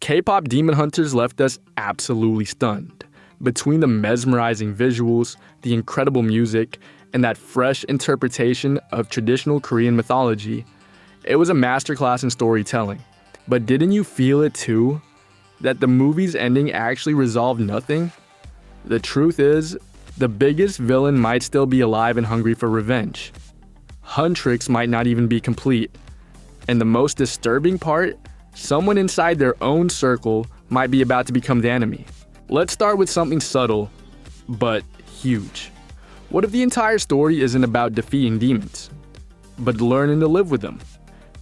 Kpop Demon Hunters left us absolutely stunned. Between the mesmerizing visuals, the incredible music, and that fresh interpretation of traditional Korean mythology, it was a masterclass in storytelling. But didn't you feel it too? That the movie's ending actually resolved nothing? The truth is, the biggest villain might still be alive and hungry for revenge. Huntrix might not even be complete. And the most disturbing part, someone inside their own circle might be about to become the enemy. Let's start with something subtle, but huge. What if the entire story isn't about defeating demons, but learning to live with them?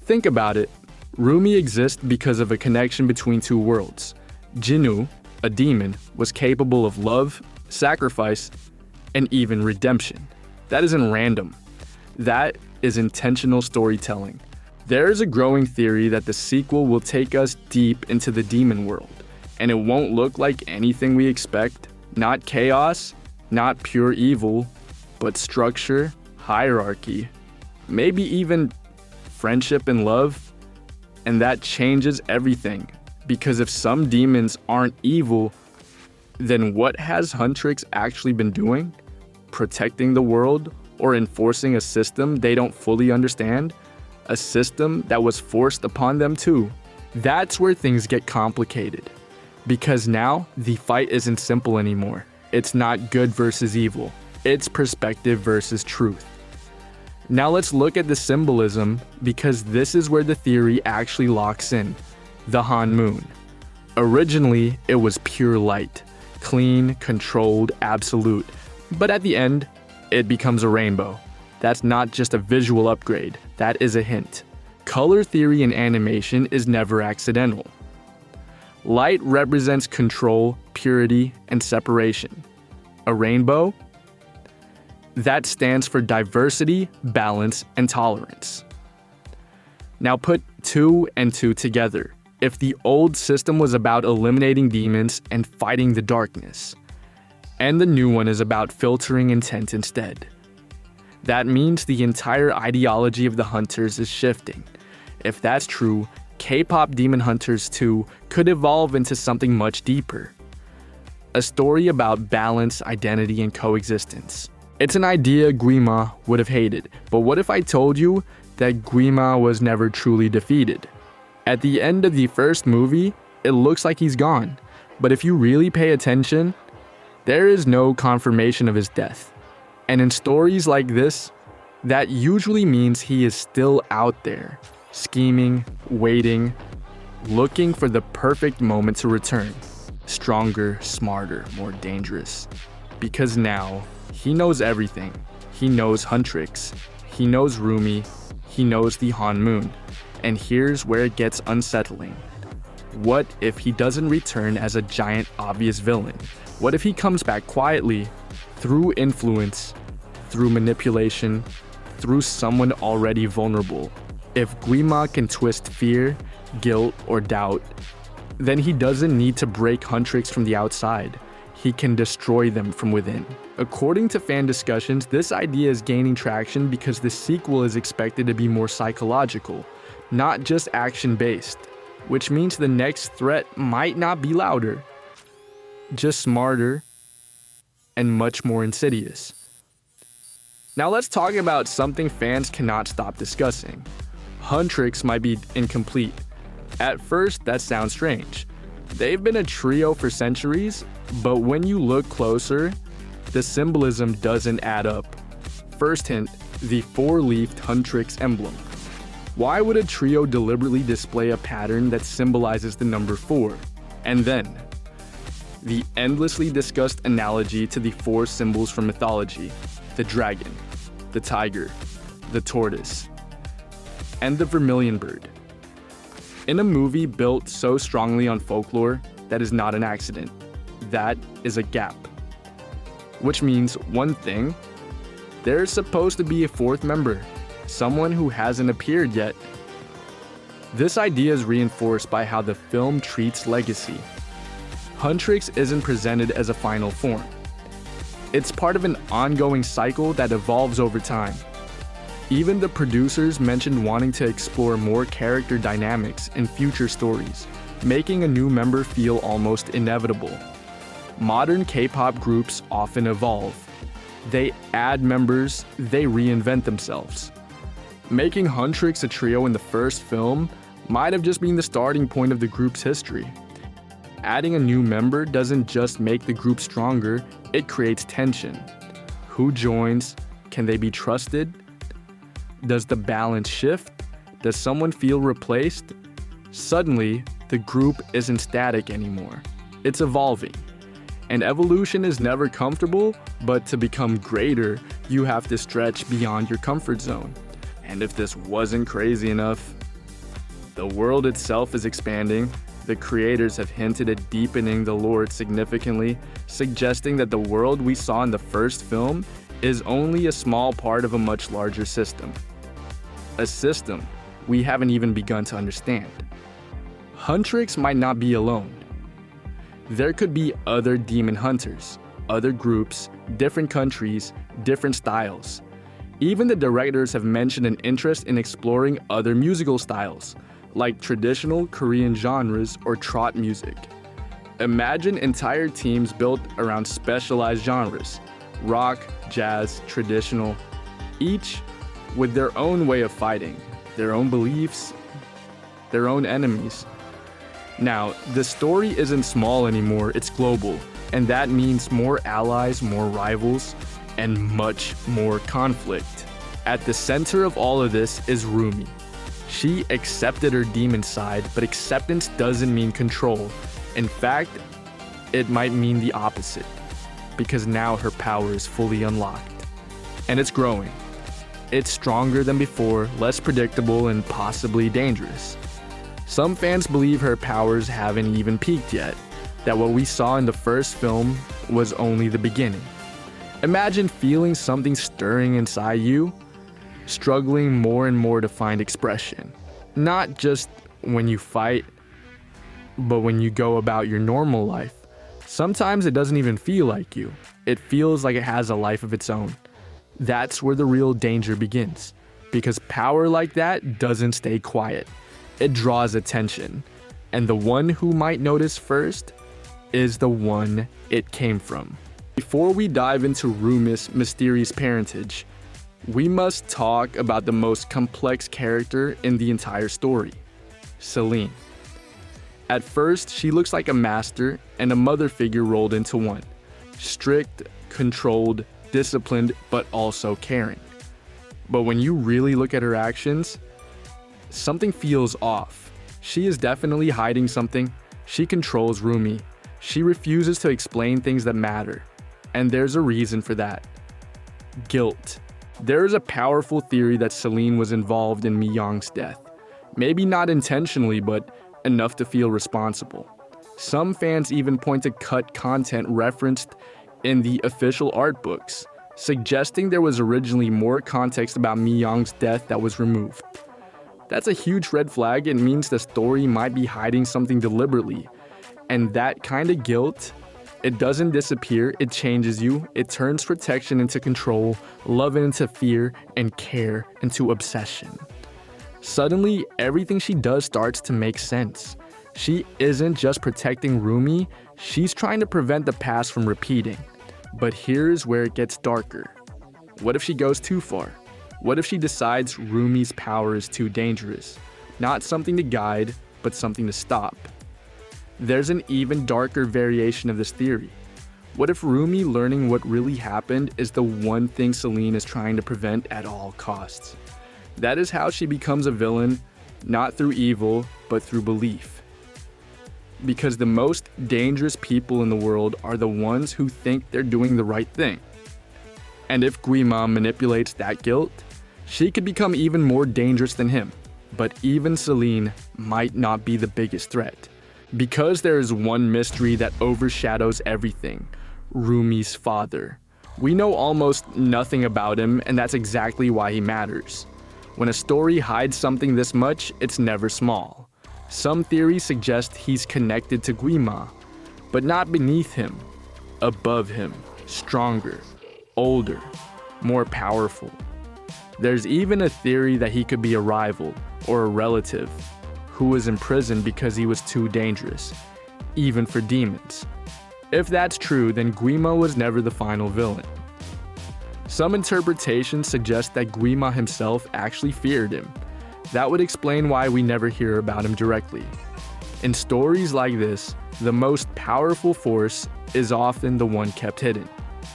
Think about it. Rumi exists because of a connection between two worlds. Jinwoo, a demon, was capable of love, sacrifice, and even redemption. That isn't random. That is intentional storytelling. There is a growing theory that the sequel will take us deep into the demon world, and it won't look like anything we expect. Not chaos, not pure evil, but structure, hierarchy, maybe even friendship and love. And that changes everything, because if some demons aren't evil, then what has Huntrix actually been doing? Protecting the world or enforcing a system they don't fully understand? A system that was forced upon them too. That's where things get complicated. Because now, the fight isn't simple anymore. It's not good versus evil. It's perspective versus truth. Now let's look at the symbolism, because this is where the theory actually locks in. The Han Moon. Originally, it was pure light. Clean, controlled, absolute. But at the end, it becomes a rainbow. That's not just a visual upgrade, that is a hint. Color theory in animation is never accidental. Light represents control, purity, and separation. A rainbow? That stands for diversity, balance, and tolerance. Now put 2 and 2 together. If the old system was about eliminating demons and fighting the darkness, and the new one is about filtering intent instead, that means the entire ideology of the Hunters is shifting. If that's true, Kpop Demon Hunters 2 could evolve into something much deeper. A story about balance, identity, and coexistence. It's an idea Guima would have hated, but what if I told you that Guima was never truly defeated? At the end of the first movie, it looks like he's gone, but if you really pay attention, there is no confirmation of his death. And in stories like this, that usually means he is still out there, scheming, waiting, looking for the perfect moment to return. Stronger, smarter, more dangerous. Because now, he knows everything. He knows Huntrix. He knows Rumi. He knows the Han Moon. And here's where it gets unsettling. What if he doesn't return as a giant, obvious villain? What if he comes back quietly, through influence, through manipulation, through someone already vulnerable? If Guima can twist fear, guilt, or doubt, then he doesn't need to break Huntrix from the outside. He can destroy them from within. According to fan discussions, this idea is gaining traction because the sequel is expected to be more psychological, not just action-based, which means the next threat might not be louder, just smarter and much more insidious. Now let's talk about something fans cannot stop discussing. Huntrix might be incomplete. At first, that sounds strange. They've been a trio for centuries, but when you look closer, the symbolism doesn't add up. First hint, the 4-leafed Huntrix emblem. Why would a trio deliberately display a pattern that symbolizes the number 4? And then, the endlessly discussed analogy to the 4 symbols from mythology: the dragon, the tiger, the tortoise, and the vermilion bird. In a movie built so strongly on folklore, that is not an accident. That is a gap. Which means one thing, there's supposed to be a 4th member, someone who hasn't appeared yet. This idea is reinforced by how the film treats legacy. Huntrix isn't presented as a final form. It's part of an ongoing cycle that evolves over time. Even the producers mentioned wanting to explore more character dynamics in future stories, making a new member feel almost inevitable. Modern K-pop groups often evolve. They add members, they reinvent themselves. Making Huntrix a trio in the first film might have just been the starting point of the group's history. Adding a new member doesn't just make the group stronger, it creates tension. Who joins? Can they be trusted? Does the balance shift? Does someone feel replaced? Suddenly, the group isn't static anymore. It's evolving. And evolution is never comfortable, but to become greater, you have to stretch beyond your comfort zone. And if this wasn't crazy enough, the world itself is expanding. The creators have hinted at deepening the lore significantly, suggesting that the world we saw in the first film is only a small part of a much larger system. A system we haven't even begun to understand. Huntrix might not be alone. There could be other demon hunters, other groups, different countries, different styles. Even the directors have mentioned an interest in exploring other musical styles, like traditional Korean genres or trot music. Imagine entire teams built around specialized genres, rock, jazz, traditional, each with their own way of fighting, their own beliefs, their own enemies. Now, the story isn't small anymore, it's global, and that means more allies, more rivals, and much more conflict. At the center of all of this is Rumi. She accepted her demon side, but acceptance doesn't mean control. In fact, it might mean the opposite, because now her power is fully unlocked. And it's growing. It's stronger than before, less predictable, and possibly dangerous. Some fans believe her powers haven't even peaked yet, that what we saw in the first film was only the beginning. Imagine feeling something stirring inside you, struggling more and more to find expression. Not just when you fight, but when you go about your normal life. Sometimes it doesn't even feel like you. It feels like it has a life of its own. That's where the real danger begins, because power like that doesn't stay quiet. It draws attention, and the one who might notice first is the one it came from. Before we dive into Rumi's mysterious parentage, we must talk about the most complex character in the entire story, Celine. At first, she looks like a master and a mother figure rolled into one. Strict, controlled, disciplined, but also caring. But when you really look at her actions, something feels off. She is definitely hiding something. She controls Rumi. She refuses to explain things that matter. And there's a reason for that. Guilt. There is a powerful theory that Celine was involved in Mi-young's death. Maybe not intentionally, but enough to feel responsible. Some fans even point to cut content referenced in the official art books, suggesting there was originally more context about Mi-young's death that was removed. That's a huge red flag. It means the story might be hiding something deliberately. And that kind of guilt, it doesn't disappear, it changes you. It turns protection into control, love into fear, and care into obsession. Suddenly, everything she does starts to make sense. She isn't just protecting Rumi, she's trying to prevent the past from repeating. But here's where it gets darker. What if she goes too far? What if she decides Rumi's power is too dangerous? Not something to guide, but something to stop. There's an even darker variation of this theory. What if Rumi learning what really happened is the one thing Celine is trying to prevent at all costs? That is how she becomes a villain, not through evil, but through belief. Because the most dangerous people in the world are the ones who think they're doing the right thing. And if Guima manipulates that guilt, she could become even more dangerous than him. But even Celine might not be the biggest threat. Because there is one mystery that overshadows everything, Rumi's father. We know almost nothing about him, and that's exactly why he matters. When a story hides something this much, it's never small. Some theories suggest he's connected to Guima, but not beneath him, above him, stronger, older, more powerful. There's even a theory that he could be a rival or a relative. who was imprisoned because he was too dangerous, even for demons. If that's true, then Guima was never the final villain. Some interpretations suggest that Guima himself actually feared him. That would explain why we never hear about him directly. In stories like this, the most powerful force is often the one kept hidden.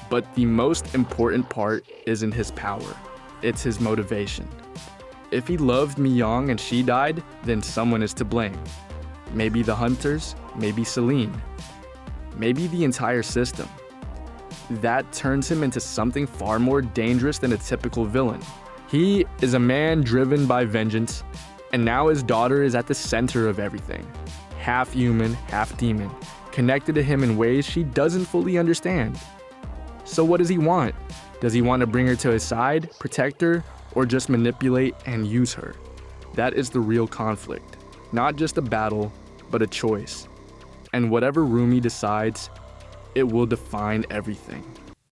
But the most important part isn't his power, it's his motivation. If he loved Mi-young and she died, then someone is to blame. Maybe the Hunters, maybe Celine, maybe the entire system. That turns him into something far more dangerous than a typical villain. He is a man driven by vengeance, and now his daughter is at the center of everything. Half human, half demon, connected to him in ways she doesn't fully understand. So what does he want? Does he want to bring her to his side, protect her, or just manipulate and use her? That is the real conflict. Not just a battle, but a choice. And whatever Rumi decides, it will define everything.